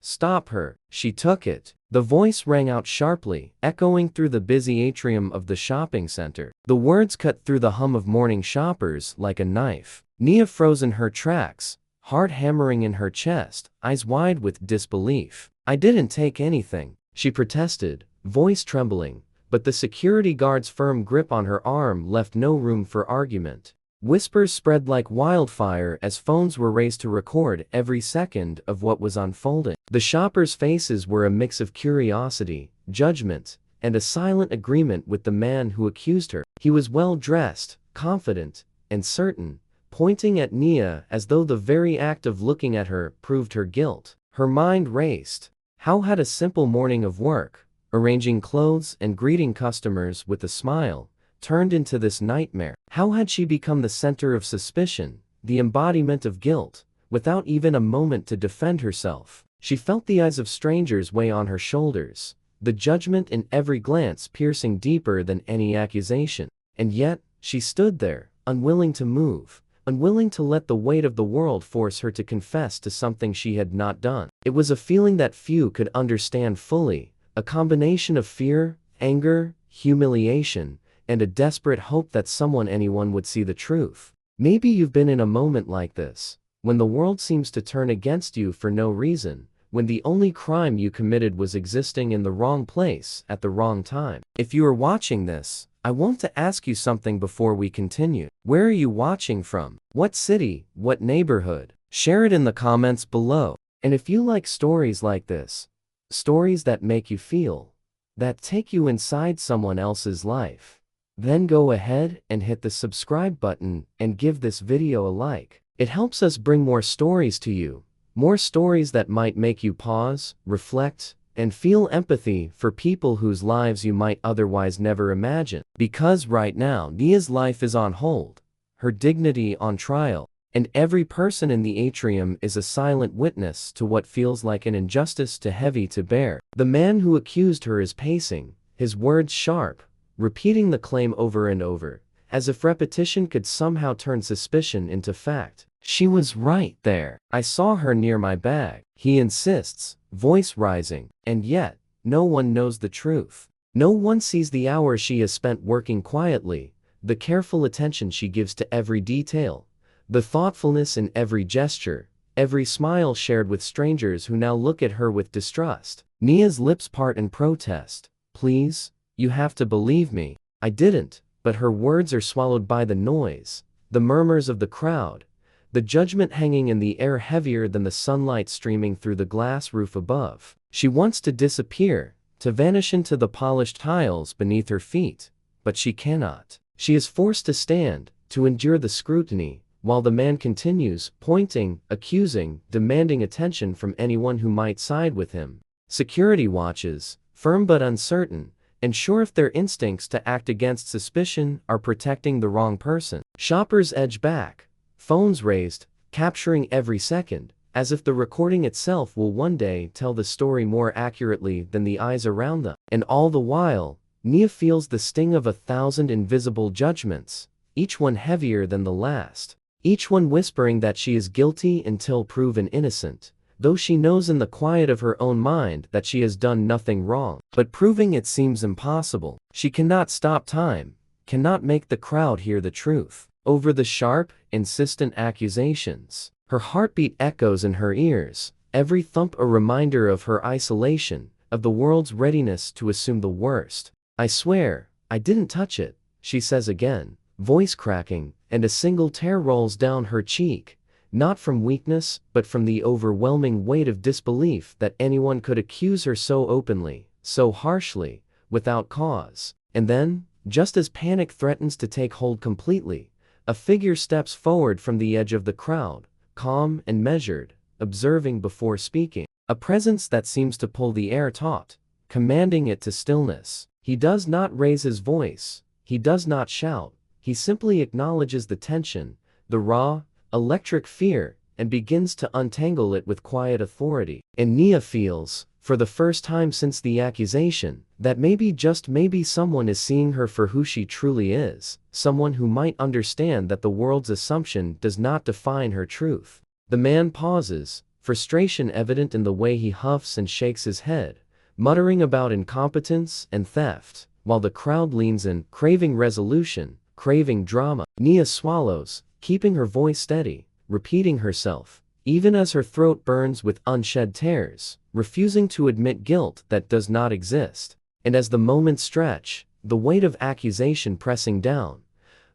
Stop her. She took it. The voice rang out sharply, echoing through the busy atrium of the shopping center. The words cut through the hum of morning shoppers like a knife. Nia froze in her tracks, heart hammering in her chest, eyes wide with disbelief. I didn't take anything, she protested, voice trembling, but the security guard's firm grip on her arm left no room for argument. Whispers spread like wildfire as phones were raised to record every second of what was unfolding. The shoppers' faces were a mix of curiosity, judgment, and a silent agreement with the man who accused her. He was well dressed, confident, and certain, pointing at Nia as though the very act of looking at her proved her guilt. Her mind raced. How had a simple morning of work, arranging clothes and greeting customers with a smile, turned into this nightmare? How had she become the center of suspicion, the embodiment of guilt, without even a moment to defend herself? She felt the eyes of strangers weigh on her shoulders, the judgment in every glance piercing deeper than any accusation. And yet, she stood there, unwilling to move, unwilling to let the weight of the world force her to confess to something she had not done. It was a feeling that few could understand fully, a combination of fear, anger, humiliation, and a desperate hope that anyone would see the truth. Maybe you've been in a moment like this, when the world seems to turn against you for no reason, when the only crime you committed was existing in the wrong place at the wrong time. If you are watching this, I want to ask you something before we continue. Where are you watching from? What city? What neighborhood? Share it in the comments below. And if you like stories like this, stories that make you feel, that take you inside someone else's life, then go ahead and hit the subscribe button and give this video a like. It helps us bring more stories to you, more stories that might make you pause, reflect, and feel empathy for people whose lives you might otherwise never imagine. Because right now, Nia's life is on hold, her dignity on trial, and every person in the atrium is a silent witness to what feels like an injustice too heavy to bear. The man who accused her is pacing, his words sharp, repeating the claim over and over, as if repetition could somehow turn suspicion into fact. She was right there. I saw her near my bag, he insists, voice rising, and yet, no one knows the truth. No one sees the hours she has spent working quietly, the careful attention she gives to every detail, the thoughtfulness in every gesture, every smile shared with strangers who now look at her with distrust. Nia's lips part in protest. Please, you have to believe me. I didn't, but her words are swallowed by the noise, the murmurs of the crowd, the judgment hanging in the air heavier than the sunlight streaming through the glass roof above. She wants to disappear, to vanish into the polished tiles beneath her feet, but she cannot. She is forced to stand, to endure the scrutiny, while the man continues, pointing, accusing, demanding attention from anyone who might side with him. Security watches, firm but uncertain, and sure if their instincts to act against suspicion are protecting the wrong person. Shoppers edge back, phones raised, capturing every second, as if the recording itself will one day tell the story more accurately than the eyes around them. And all the while, Nia feels the sting of 1,000 invisible judgments, each one heavier than the last, each one whispering that she is guilty until proven innocent, though she knows in the quiet of her own mind that she has done nothing wrong. But proving it seems impossible. She cannot stop time, cannot make the crowd hear the truth. Over the sharp, insistent accusations, her heartbeat echoes in her ears, every thump a reminder of her isolation, of the world's readiness to assume the worst. I swear, I didn't touch it, she says again, voice cracking, and a single tear rolls down her cheek. Not from weakness, but from the overwhelming weight of disbelief that anyone could accuse her so openly, so harshly, without cause. And then, just as panic threatens to take hold completely, a figure steps forward from the edge of the crowd, calm and measured, observing before speaking. A presence that seems to pull the air taut, commanding it to stillness. He does not raise his voice, he does not shout, he simply acknowledges the tension, the raw, electric fear, and begins to untangle it with quiet authority. And Nia feels, for the first time since the accusation, that maybe, just maybe, someone is seeing her for who she truly is, someone who might understand that the world's assumption does not define her truth. The man pauses, frustration evident in the way he huffs and shakes his head, muttering about incompetence and theft, while the crowd leans in, craving resolution, craving drama. Nia swallows, keeping her voice steady, repeating herself, even as her throat burns with unshed tears, refusing to admit guilt that does not exist. And as the moments stretch, the weight of accusation pressing down,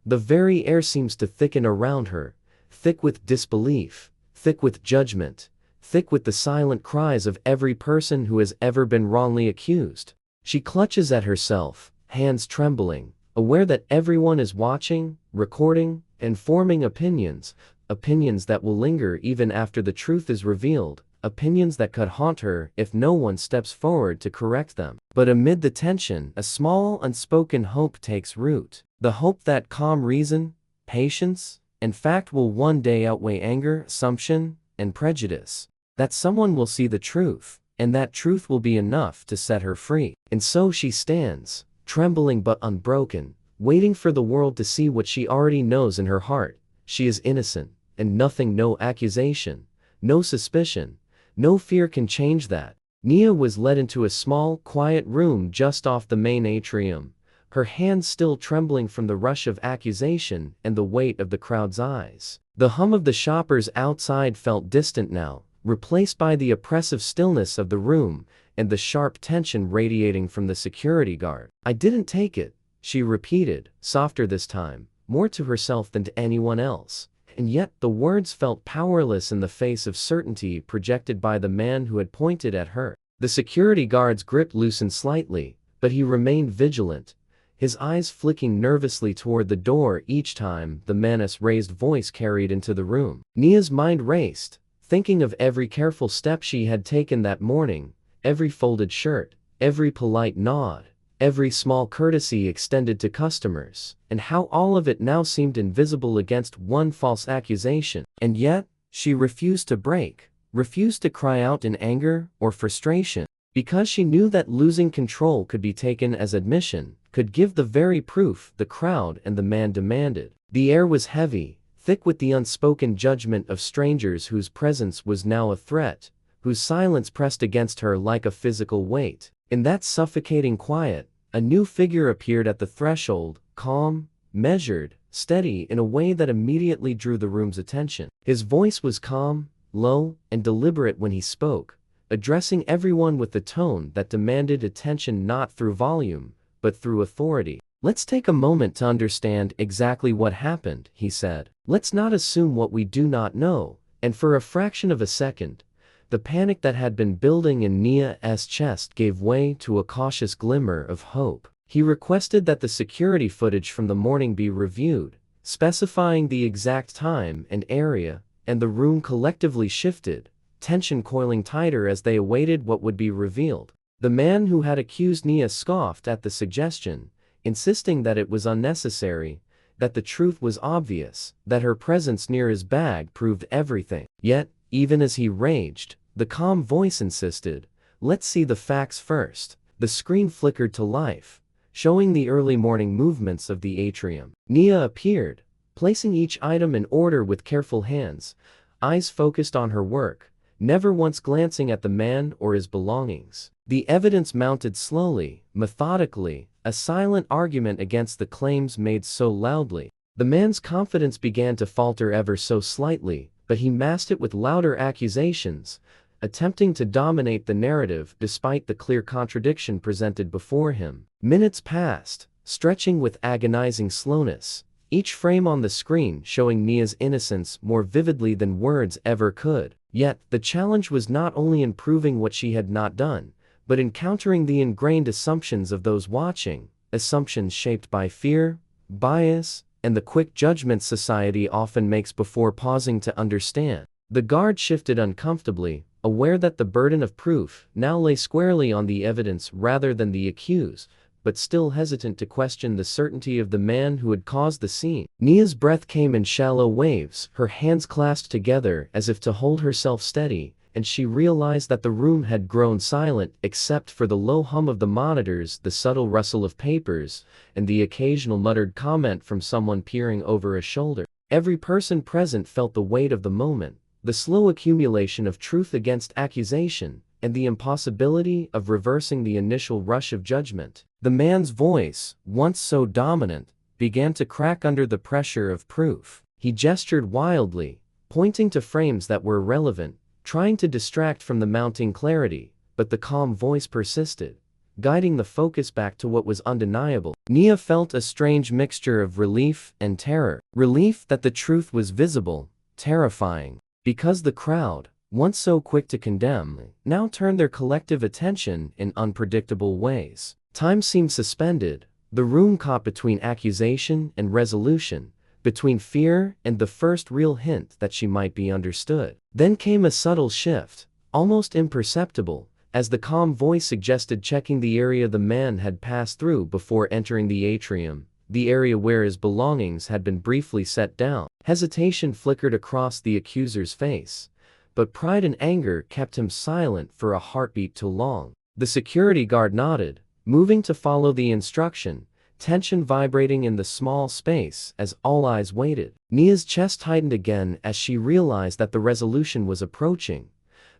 the very air seems to thicken around her, thick with disbelief, thick with judgment, thick with the silent cries of every person who has ever been wrongly accused. She clutches at herself, hands trembling, aware that everyone is watching, recording, and forming opinions that will linger even after the truth is revealed, opinions that could haunt her if no one steps forward to correct them. But amid the tension, a small unspoken hope takes root. The hope that calm reason, patience, and fact will one day outweigh anger, assumption, and prejudice. That someone will see the truth, and that truth will be enough to set her free. And so she stands, trembling but unbroken, waiting for the world to see what she already knows in her heart. She is innocent, and nothing, no accusation, no suspicion, no fear can change that. Nia was led into a small, quiet room just off the main atrium, her hands still trembling from the rush of accusation and the weight of the crowd's eyes. The hum of the shoppers outside felt distant now, replaced by the oppressive stillness of the room and the sharp tension radiating from the security guard. "I didn't take it," she repeated, softer this time, more to herself than to anyone else. And yet the words felt powerless in the face of certainty projected by the man who had pointed at her. The security guard's grip loosened slightly, but he remained vigilant, his eyes flicking nervously toward the door each time the man's raised voice carried into the room. Nia's mind raced, thinking of every careful step she had taken that morning, every folded shirt, every polite nod, every small courtesy extended to customers, and how all of it now seemed invisible against one false accusation. And yet, she refused to break, refused to cry out in anger or frustration, because she knew that losing control could be taken as admission, could give the very proof the crowd and the man demanded. The air was heavy, thick with the unspoken judgment of strangers whose presence was now a threat, whose silence pressed against her like a physical weight. In that suffocating quiet, a new figure appeared at the threshold, calm, measured, steady in a way that immediately drew the room's attention. His voice was calm, low, and deliberate when he spoke, addressing everyone with the tone that demanded attention not through volume, but through authority. "Let's take a moment to understand exactly what happened," he said. "Let's not assume what we do not know." And for a fraction of a second, the panic that had been building in Nia's chest gave way to a cautious glimmer of hope. He requested that the security footage from the morning be reviewed, specifying the exact time and area, and the room collectively shifted, tension coiling tighter as they awaited what would be revealed. The man who had accused Nia scoffed at the suggestion, insisting that it was unnecessary, that the truth was obvious, that her presence near his bag proved everything. Yet, even as he raged, the calm voice insisted, "Let's see the facts first." The screen flickered to life, showing the early morning movements of the atrium. Nia appeared, placing each item in order with careful hands, eyes focused on her work, never once glancing at the man or his belongings. The evidence mounted slowly, methodically, a silent argument against the claims made so loudly. The man's confidence began to falter ever so slightly, but he masked it with louder accusations, attempting to dominate the narrative despite the clear contradiction presented before him. Minutes passed, stretching with agonizing slowness, each frame on the screen showing Nia's innocence more vividly than words ever could. Yet, the challenge was not only in proving what she had not done, but in countering the ingrained assumptions of those watching, assumptions shaped by fear, bias, and the quick judgments society often makes before pausing to understand. The guard shifted uncomfortably, aware that the burden of proof now lay squarely on the evidence rather than the accused, but still hesitant to question the certainty of the man who had caused the scene. Nia's breath came in shallow waves, her hands clasped together as if to hold herself steady, and she realized that the room had grown silent except for the low hum of the monitors, the subtle rustle of papers, and the occasional muttered comment from someone peering over a shoulder. Every person present felt the weight of the moment, the slow accumulation of truth against accusation, and the impossibility of reversing the initial rush of judgment. The man's voice, once so dominant, began to crack under the pressure of proof. He gestured wildly, pointing to frames that were irrelevant, trying to distract from the mounting clarity, but the calm voice persisted, guiding the focus back to what was undeniable. Nia felt a strange mixture of relief and terror. Relief that the truth was visible, terrifying, because the crowd, once so quick to condemn, now turned their collective attention in unpredictable ways. Time seemed suspended, the room caught between accusation and resolution, between fear and the first real hint that she might be understood. Then came a subtle shift, almost imperceptible, as the calm voice suggested checking the area the man had passed through before entering the atrium, the area where his belongings had been briefly set down. Hesitation flickered across the accuser's face, but pride and anger kept him silent for a heartbeat too long. The security guard nodded, moving to follow the instruction, tension vibrating in the small space as all eyes waited. Nia's chest tightened again as she realized that the resolution was approaching,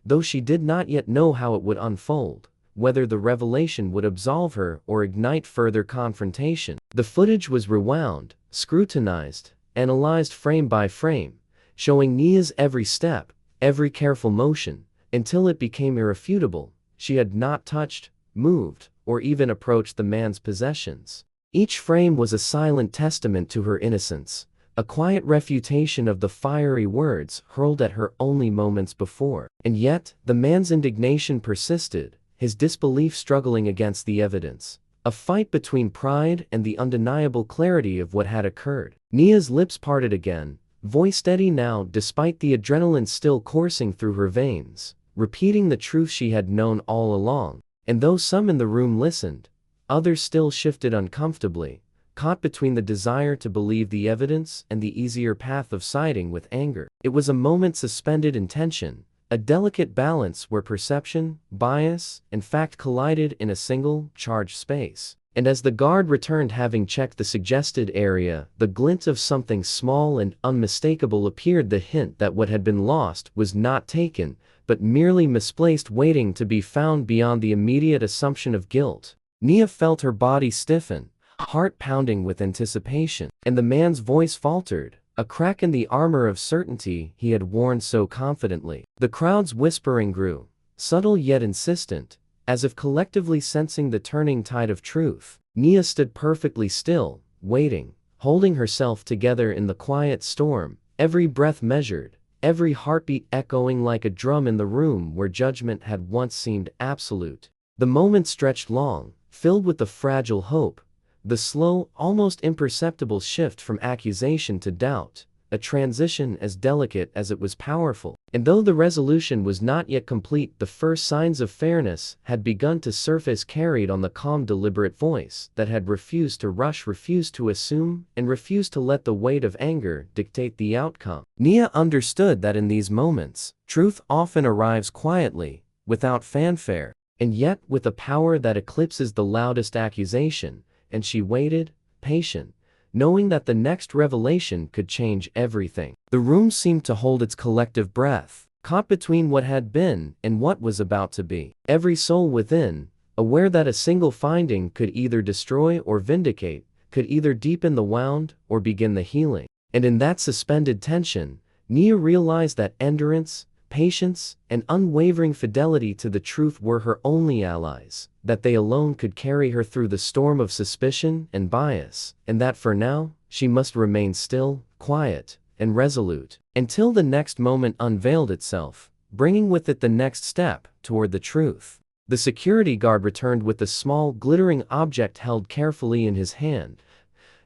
though she did not yet know how it would unfold, whether the revelation would absolve her or ignite further confrontation. The footage was rewound, scrutinized, analyzed frame by frame, showing Nia's every step, every careful motion, until it became irrefutable. She had not touched, moved, or even approached the man's possessions. Each frame was a silent testament to her innocence, a quiet refutation of the fiery words hurled at her only moments before. And yet, the man's indignation persisted, his disbelief struggling against the evidence. A fight between pride and the undeniable clarity of what had occurred. Nia's lips parted again, voice steady now despite the adrenaline still coursing through her veins, repeating the truth she had known all along. And though some in the room listened, others still shifted uncomfortably, caught between the desire to believe the evidence and the easier path of siding with anger. It was a moment suspended in tension, a delicate balance where perception, bias, and fact collided in a single, charged space. And as the guard returned having checked the suggested area, the glint of something small and unmistakable appeared, the hint that what had been lost was not taken, but merely misplaced, waiting to be found beyond the immediate assumption of guilt. Nia felt her body stiffen, heart pounding with anticipation, and the man's voice faltered, a crack in the armor of certainty he had worn so confidently. The crowd's whispering grew, subtle yet insistent, as if collectively sensing the turning tide of truth. Nia stood perfectly still, waiting, holding herself together in the quiet storm, every breath measured, every heartbeat echoing like a drum in the room where judgment had once seemed absolute. The moment stretched long, filled with the fragile hope, the slow, almost imperceptible shift from accusation to doubt, a transition as delicate as it was powerful. And though the resolution was not yet complete, the first signs of fairness had begun to surface, carried on the calm, deliberate voice that had refused to rush, refused to assume, and refused to let the weight of anger dictate the outcome. Nia understood that in these moments, truth often arrives quietly, without fanfare, and yet with a power that eclipses the loudest accusation, and she waited, patient, knowing that the next revelation could change everything. The room seemed to hold its collective breath, caught between what had been and what was about to be. Every soul within, aware that a single finding could either destroy or vindicate, could either deepen the wound or begin the healing. And in that suspended tension, Nia realized that endurance, patience, and unwavering fidelity to the truth were her only allies, that they alone could carry her through the storm of suspicion and bias, and that for now, she must remain still, quiet, and resolute, until the next moment unveiled itself, bringing with it the next step toward the truth. The security guard returned with the small, glittering object held carefully in his hand,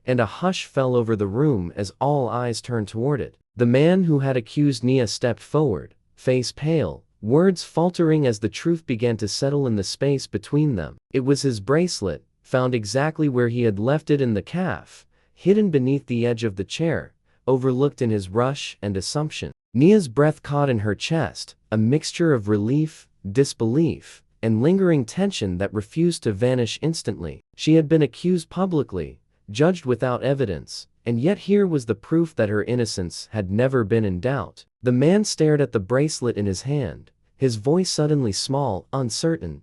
and a hush fell over the room as all eyes turned toward it. The man who had accused Nia stepped forward, face pale, words faltering as the truth began to settle in the space between them. It was his bracelet, found exactly where he had left it in the calf, hidden beneath the edge of the chair, overlooked in his rush and assumption. Nia's breath caught in her chest, a mixture of relief, disbelief, and lingering tension that refused to vanish instantly. She had been accused publicly, judged without evidence, and yet here was the proof that her innocence had never been in doubt. The man stared at the bracelet in his hand, his voice suddenly small, uncertain,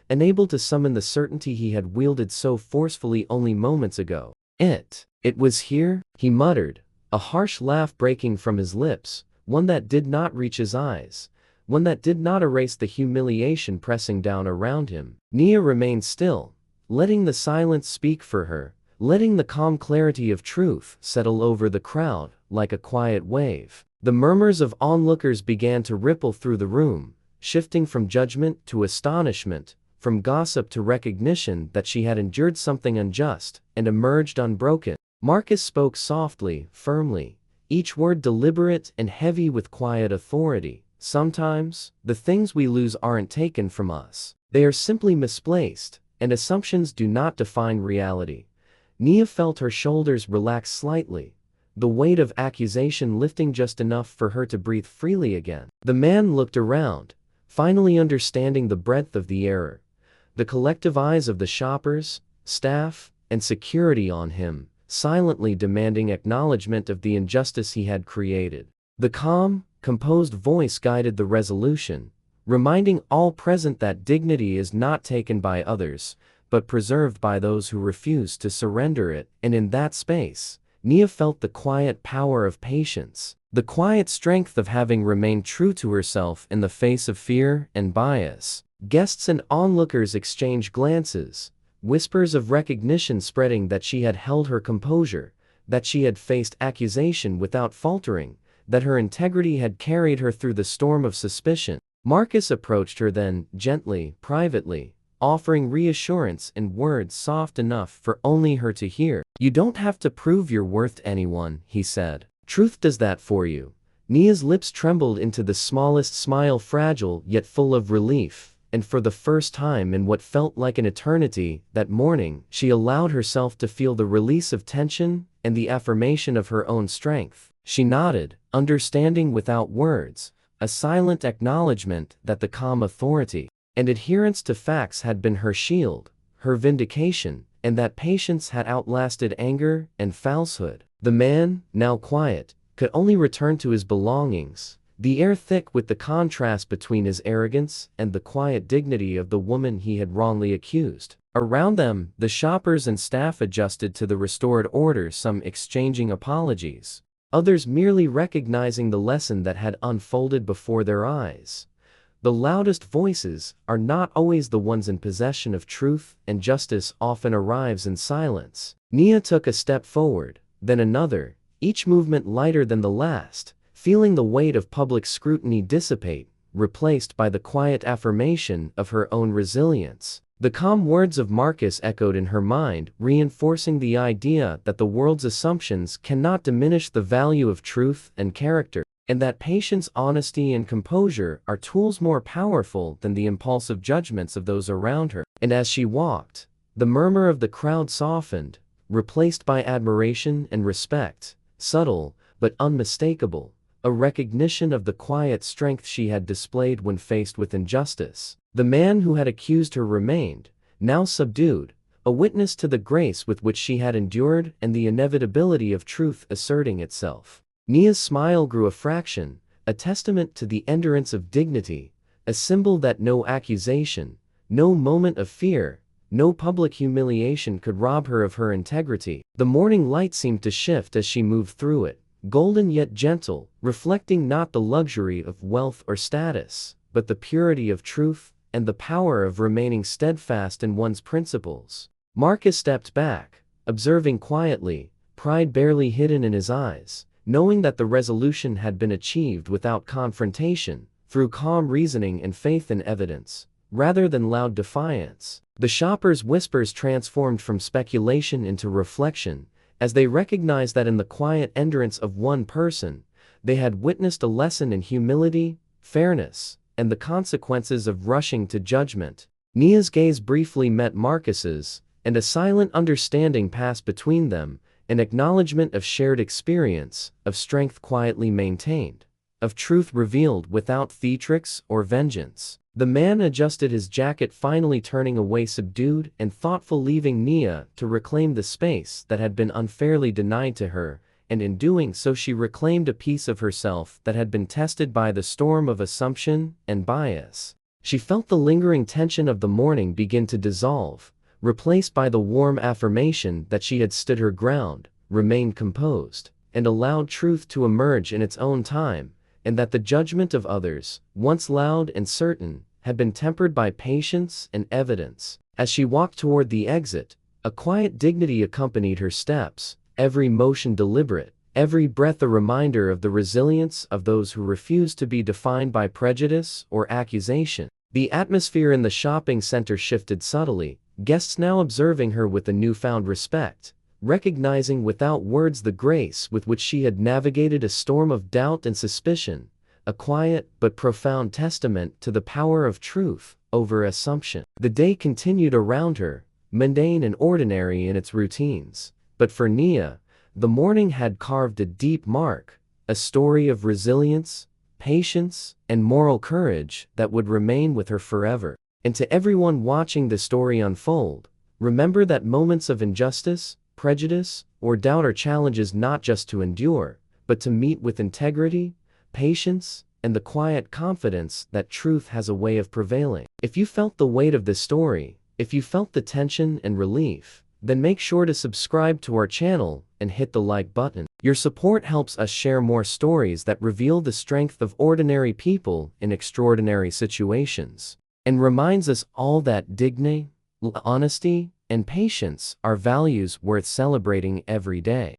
unable to summon the certainty he had wielded so forcefully only moments ago. It was here, he muttered, a harsh laugh breaking from his lips, one that did not reach his eyes, one that did not erase the humiliation pressing down around him. Nia remained still, letting the silence speak for her, letting the calm clarity of truth settle over the crowd like a quiet wave. The murmurs of onlookers began to ripple through the room, shifting from judgment to astonishment, from gossip to recognition that she had endured something unjust and emerged unbroken. Marcus spoke softly, firmly, each word deliberate and heavy with quiet authority. Sometimes, the things we lose aren't taken from us. They are simply misplaced, and assumptions do not define reality. Nia felt her shoulders relax slightly, the weight of accusation lifting just enough for her to breathe freely again. The man looked around, finally understanding the breadth of the error. The collective eyes of the shoppers, staff, and security on him, silently demanding acknowledgement of the injustice he had created. The calm, composed voice guided the resolution, reminding all present that dignity is not taken by others, but preserved by those who refuse to surrender it. And in that space, Nia felt the quiet power of patience, the quiet strength of having remained true to herself in the face of fear and bias. Guests and onlookers exchanged glances, whispers of recognition spreading that she had held her composure, that she had faced accusation without faltering, that her integrity had carried her through the storm of suspicion. Marcus approached her then, gently, privately, offering reassurance in words soft enough for only her to hear. "You don't have to prove your worth to anyone," he said. "Truth does that for you." Nia's lips trembled into the smallest smile, fragile yet full of relief, and for the first time in what felt like an eternity, that morning, she allowed herself to feel the release of tension and the affirmation of her own strength. She nodded, understanding without words, a silent acknowledgement that the calm authority and adherence to facts had been her shield, her vindication, and that patience had outlasted anger and falsehood. The man, now quiet, could only return to his belongings, the air thick with the contrast between his arrogance and the quiet dignity of the woman he had wrongly accused. Around them, the shoppers and staff adjusted to the restored order, some exchanging apologies, others merely recognizing the lesson that had unfolded before their eyes. The loudest voices are not always the ones in possession of truth, and justice often arrives in silence. Nia took a step forward, then another, each movement lighter than the last, feeling the weight of public scrutiny dissipate, replaced by the quiet affirmation of her own resilience. The calm words of Marcus echoed in her mind, reinforcing the idea that the world's assumptions cannot diminish the value of truth and character, and that patience, honesty, and composure are tools more powerful than the impulsive judgments of those around her. And as she walked, the murmur of the crowd softened, replaced by admiration and respect, subtle but unmistakable, a recognition of the quiet strength she had displayed when faced with injustice. The man who had accused her remained, now subdued, a witness to the grace with which she had endured and the inevitability of truth asserting itself. Nia's smile grew a fraction, a testament to the endurance of dignity, a symbol that no accusation, no moment of fear, no public humiliation could rob her of her integrity. The morning light seemed to shift as she moved through it, golden yet gentle, reflecting not the luxury of wealth or status, but the purity of truth and the power of remaining steadfast in one's principles. Marcus stepped back, observing quietly, pride barely hidden in his eyes, knowing that the resolution had been achieved without confrontation, through calm reasoning and faith in evidence, rather than loud defiance. The shoppers' whispers transformed from speculation into reflection, as they recognized that in the quiet endurance of one person, they had witnessed a lesson in humility, fairness, and the consequences of rushing to judgment. Nia's gaze briefly met Marcus's, and a silent understanding passed between them, an acknowledgement of shared experience, of strength quietly maintained, of truth revealed without theatrics or vengeance. The man adjusted his jacket, finally turning away subdued and thoughtful, leaving Nia to reclaim the space that had been unfairly denied to her, and in doing so she reclaimed a piece of herself that had been tested by the storm of assumption and bias. She felt the lingering tension of the morning begin to dissolve, replaced by the warm affirmation that she had stood her ground, remained composed, and allowed truth to emerge in its own time, and that the judgment of others, once loud and certain, had been tempered by patience and evidence. As she walked toward the exit, a quiet dignity accompanied her steps, every motion deliberate, every breath a reminder of the resilience of those who refuse to be defined by prejudice or accusation. The atmosphere in the shopping center shifted subtly, guests now observing her with a newfound respect, recognizing without words the grace with which she had navigated a storm of doubt and suspicion, a quiet but profound testament to the power of truth over assumption. The day continued around her, mundane and ordinary in its routines, but for Nia, the morning had carved a deep mark, a story of resilience, patience, and moral courage that would remain with her forever. And to everyone watching the story unfold, remember that moments of injustice, prejudice, or doubt are challenges not just to endure, but to meet with integrity, patience, and the quiet confidence that truth has a way of prevailing. If you felt the weight of this story, if you felt the tension and relief, then make sure to subscribe to our channel and hit the like button. Your support helps us share more stories that reveal the strength of ordinary people in extraordinary situations, and reminds us all that dignity, honesty, and patience are values worth celebrating every day.